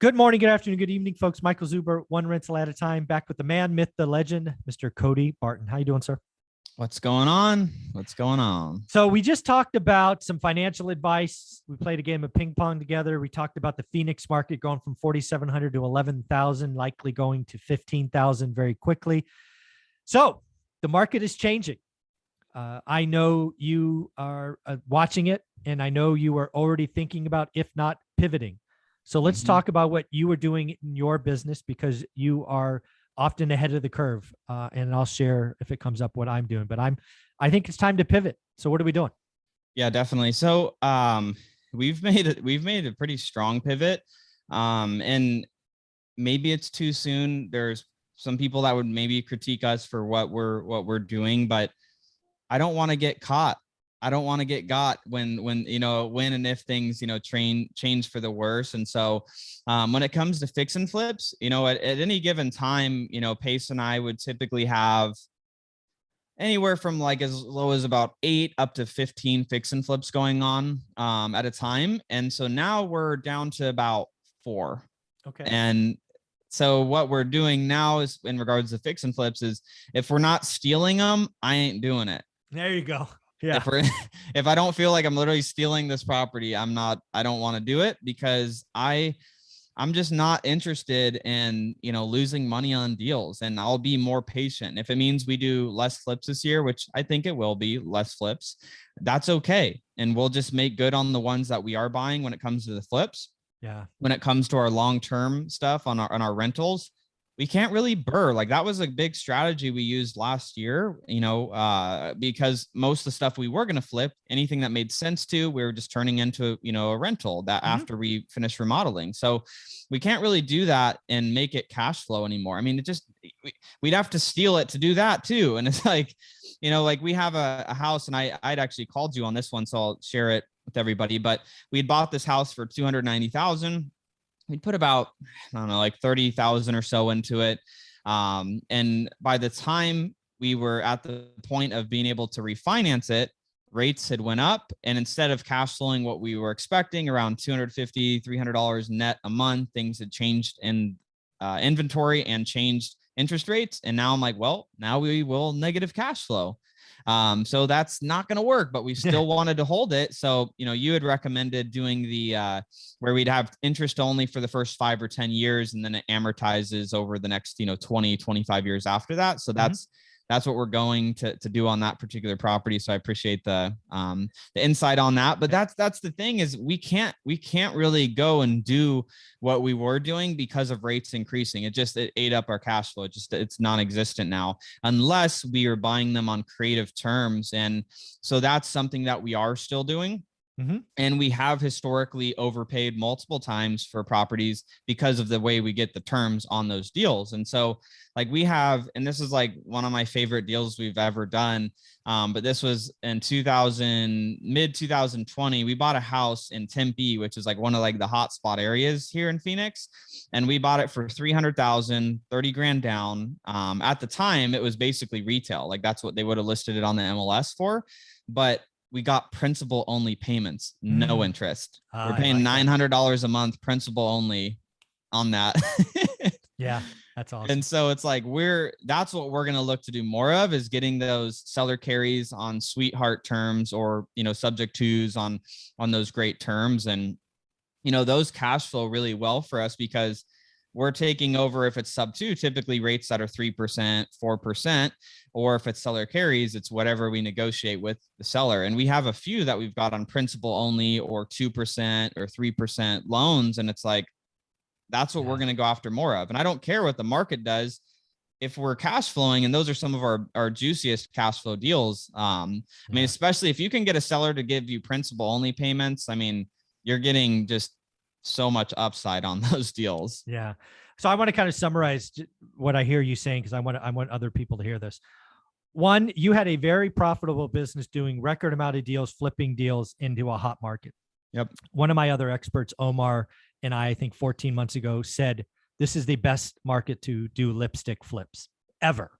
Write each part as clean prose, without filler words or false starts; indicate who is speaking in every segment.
Speaker 1: Good morning, good afternoon, good evening, folks. Michael Zuber, one rental at a time, back with the man, myth, the legend, Mr. Cody Barton. How you doing, sir?
Speaker 2: What's going on? What's going on?
Speaker 1: So we just talked about some financial advice. We played a game of ping pong together. We talked about the Phoenix market going from 4,700 to 11,000, likely going to 15,000 very quickly. So the market is changing. I know you are watching it, and I know you are already thinking about, if not pivoting. So let's talk about what you are doing in your business, because you are often ahead of the curve. And I'll share, if it comes up, what I'm doing. But I think it's time to pivot. So what are we doing?
Speaker 2: Yeah, definitely. So we've made a pretty strong pivot. And maybe it's too soon. There's some people that would maybe critique us for what we're doing, but I don't want to get caught. I don't want to get got when and if things, change for the worse. And so when it comes to fix and flips, at any given time, Pace and I would typically have anywhere from like as low as about 8 up to 15 fix and flips going on at a time. And so now we're down to about 4.
Speaker 1: Okay.
Speaker 2: And so what we're doing now is, in regards to fix and flips, is if we're not stealing them, I ain't doing it.
Speaker 1: There you go. Yeah.
Speaker 2: If I don't feel like I'm literally stealing this property, I don't want to do it, because I'm just not interested in, losing money on deals, and I'll be more patient. If it means we do less flips this year, which I think it will be less flips, that's okay. And we'll just make good on the ones that we are buying when it comes to the flips.
Speaker 1: Yeah.
Speaker 2: When it comes to our long-term stuff on our rentals, we can't really burr. Like, that was a big strategy we used last year, because most of the stuff we were going to flip, anything that made sense to, we were just turning into, a rental that after we finished remodeling. So we can't really do that and make it cash flow anymore. I mean, we'd have to steal it to do that too. And it's like, like we have a house, and I'd actually called you on this one, so I'll share it with everybody, but we'd bought this house for $290,000. We'd put about, I don't know, like 30,000 or so into it. And by the time we were at the point of being able to refinance it, rates had went up. And instead of cash flowing what we were expecting, around $250, $300 net a month, things had changed in inventory and changed interest rates. And now I'm like, well, now we will negative cash flow. So that's not going to work, but we still wanted to hold it. So, you had recommended doing the, where we'd have interest only for the first 5 or 10 years, and then it amortizes over the next, 20, 25 years after that. So that's what we're going to do on that particular property. So I appreciate the insight on that. But that's the thing, is we can't really go and do what we were doing because of rates increasing. It ate up our cash flow. It's non-existent now, unless we are buying them on creative terms. And so that's something that we are still doing. And we have historically overpaid multiple times for properties because of the way we get the terms on those deals. And so, like, we have, and this is like one of my favorite deals we've ever done. But this was in mid 2020. We bought a house in Tempe, which is like one of like the hotspot areas here in Phoenix. And we bought it for $300,000, 30 grand down. At the time, it was basically retail. Like, that's what they would have listed it on the MLS for. But we got principal only payments, no interest. We're paying $900 a month, principal only on that.
Speaker 1: Yeah, that's awesome.
Speaker 2: And so it's like, that's what we're going to look to do more of, is getting those seller carries on sweetheart terms, or, subject twos on those great terms. And, those cash flow really well for us, because we're taking over, if it's sub 2, typically rates that are 3%, 4%, or if it's seller carries, it's whatever we negotiate with the seller. And we have a few that we've got on principal only, or 2% or 3% loans. And it's like, that's what we're going to go after more of. And I don't care what the market does. If we're cash flowing, and those are some of our juiciest cash flow deals. I mean, especially if you can get a seller to give you principal only payments, I mean, you're getting just so much upside on those deals.
Speaker 1: Yeah. So I want to kind of summarize what I hear you saying, because I want other people to hear this. One, you had a very profitable business doing record amount of deals, flipping deals into a hot market.
Speaker 2: Yep.
Speaker 1: One of my other experts, Omar, and I think 14 months ago, said this is the best market to do lipstick flips ever.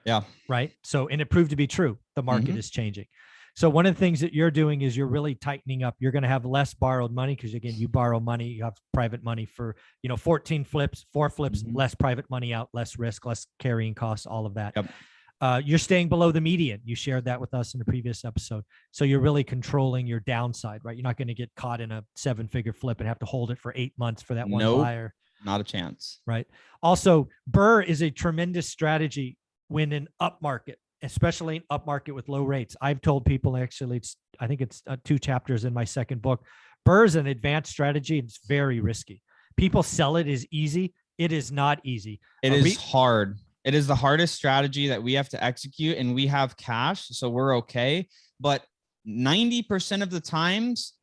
Speaker 2: Yeah.
Speaker 1: Right. So, and it proved to be true. The market is changing. So one of the things that you're doing is you're really tightening up. You're going to have less borrowed money because, again, you borrow money, you have private money for, 14 flips, 4 flips, less private money out, less risk, less carrying costs, all of that.
Speaker 2: Yep.
Speaker 1: You're staying below the median. You shared that with us in the previous episode. So you're really controlling your downside, right? You're not going to get caught in a 7-figure flip and have to hold it for 8 months for that one buyer.
Speaker 2: Not a chance.
Speaker 1: Right. Also, Burr is a tremendous strategy when in up market, especially in up market with low rates. I've told people, actually, I think it's 2 chapters in my second book. Burr is an advanced strategy. It's very risky. People sell it as easy. It is not easy.
Speaker 2: It is hard. It is the hardest strategy that we have to execute, and we have cash, so we're okay. But 90% of the times,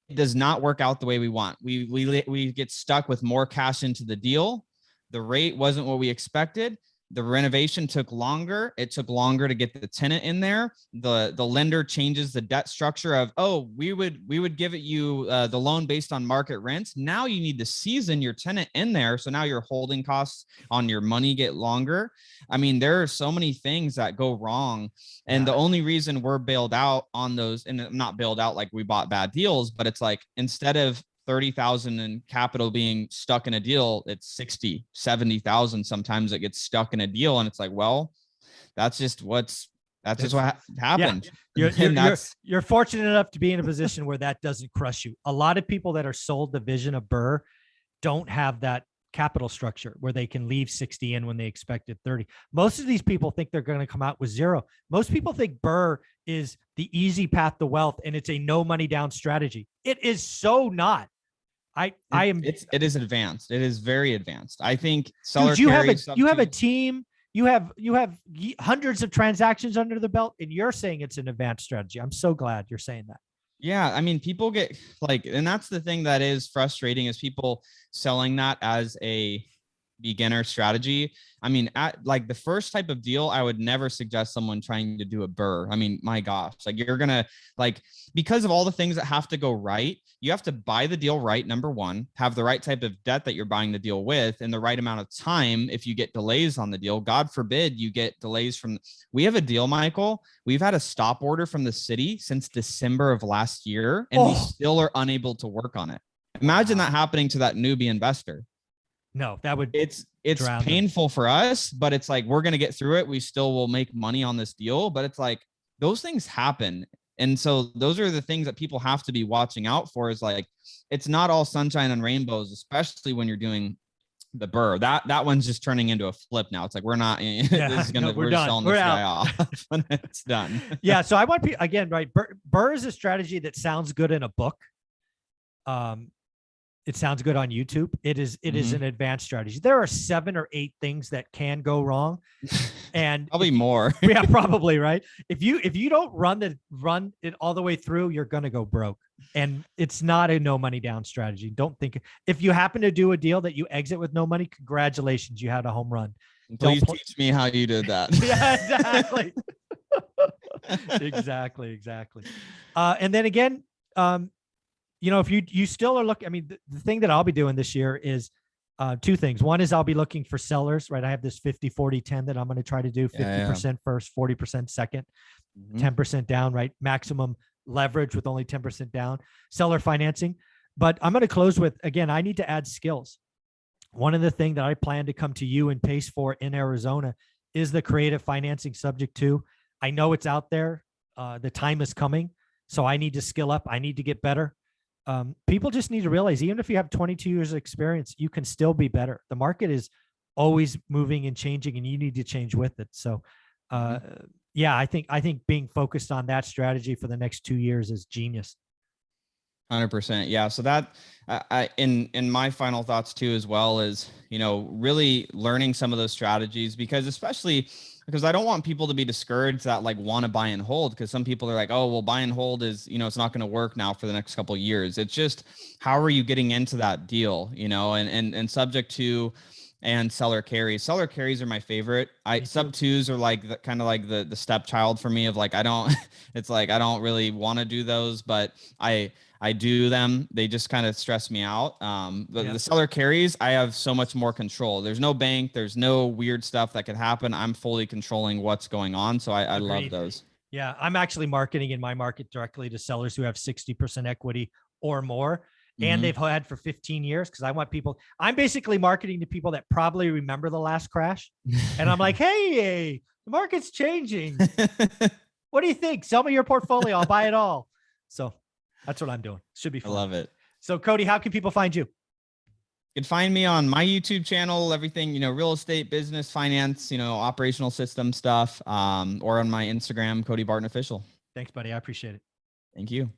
Speaker 2: it does not work out the way we want. We get stuck with more cash into the deal. The rate wasn't what we expected. The renovation took longer. It took longer to get the tenant in there. The lender changes the debt structure of, oh, we would give it you the loan based on market rents. Now you need to season your tenant in there. So now your holding costs on your money get longer. I mean, there are so many things that go wrong. And the only reason we're bailed out on those, and not bailed out like we bought bad deals, but it's like, instead of 30,000 in capital being stuck in a deal, it's 60, 70,000. Sometimes it gets stuck in a deal, and it's like, well, that's just what happened.
Speaker 1: Yeah. You're fortunate enough to be in a position where that doesn't crush you. A lot of people that are sold the vision of Burr don't have that capital structure where they can leave 60 in when they expected 30. Most of these people think they're going to come out with 0. Most people think Burr is the easy path to wealth, and it's a no money down strategy. It is so not. It
Speaker 2: is advanced. It is very advanced. I think
Speaker 1: you have a team. You have hundreds of transactions under the belt, and you're saying it's an advanced strategy. I'm so glad you're saying that.
Speaker 2: Yeah. I mean, people get like, and that's the thing that is frustrating, is people selling that as a beginner strategy. I mean, at like the first type of deal, I would never suggest someone trying to do a Burr. I mean, my gosh, like you're going to because of all the things that have to go right, you have to buy the deal right. Number one, have the right type of debt that you're buying the deal with, and the right amount of time. If you get delays on the deal, God forbid you get delays we have a deal, Michael. We've had a stop order from the city since December of last year, and we still are unable to work on it. Imagine that happening to that newbie investor.
Speaker 1: No, that would,
Speaker 2: it's painful for us, but it's like, we're going to get through it. We still will make money on this deal, but it's like, those things happen. And so those are the things that people have to be watching out for, is like, it's not all sunshine and rainbows, especially when you're doing the Burr. That one's just turning into a flip now. It's like, we're not, we're selling this guy off when it's done.
Speaker 1: Yeah. So I want to again, right. Burr is a strategy that sounds good in a book. It sounds good on YouTube. It is an advanced strategy. There are 7 or 8 things that can go wrong, and
Speaker 2: probably more.
Speaker 1: Yeah, probably, right. If you don't run it all the way through, you're gonna go broke. And it's not a no money down strategy. Don't think, if you happen to do a deal that you exit with no money, congratulations, you had a home run.
Speaker 2: Please teach me how you did that.
Speaker 1: Yeah, exactly. Exactly. And then again, if you still are looking, I mean, the thing that I'll be doing this year is 2 things. One is I'll be looking for sellers, right? I have this 50-40-10 that I'm going to try to do 50% first, 40% second, 10% down, right? Maximum leverage with only 10% down, seller financing. But I'm going to close with, again, I need to add skills. One of the things that I plan to come to you and Pace for in Arizona is the creative financing subject to. I know it's out there. The time is coming. So I need to skill up. I need to get better. People just need to realize, even if you have 22 years of experience, you can still be better. The market is always moving and changing, and you need to change with it. So, yeah, I think being focused on that strategy for the next 2 years is genius.
Speaker 2: 100%. Yeah. So that in my final thoughts too, as well, is, really learning some of those strategies, because I don't want people to be discouraged that like want to buy and hold, because some people are like, oh, well, buy and hold is, it's not going to work now for the next couple of years. It's just, how are you getting into that deal, and subject to, and seller carries. Seller carries are my favorite. Sub 2s are like kind of like the stepchild for me, of like, it's like, I don't really want to do those, but I do them. They just kind of stress me out. The seller carries, I have so much more control. There's no bank. There's no weird stuff that could happen. I'm fully controlling what's going on. So I love those.
Speaker 1: Yeah, I'm actually marketing in my market directly to sellers who have 60% equity or more, and
Speaker 2: Mhm.
Speaker 1: they've had for 15 years. Cause I want people, I'm basically marketing to people that probably remember the last crash. And I'm like, hey, the market's changing. What do you think? Sell me your portfolio. I'll buy it all. So that's what I'm doing. Should be
Speaker 2: I
Speaker 1: fun.
Speaker 2: love it.
Speaker 1: So Cody, how can people find you?
Speaker 2: You can find me on my YouTube channel, everything, real estate, business, finance, operational system stuff, or on my Instagram, Cody Barton Official.
Speaker 1: Thanks, buddy. I appreciate it.
Speaker 2: Thank you.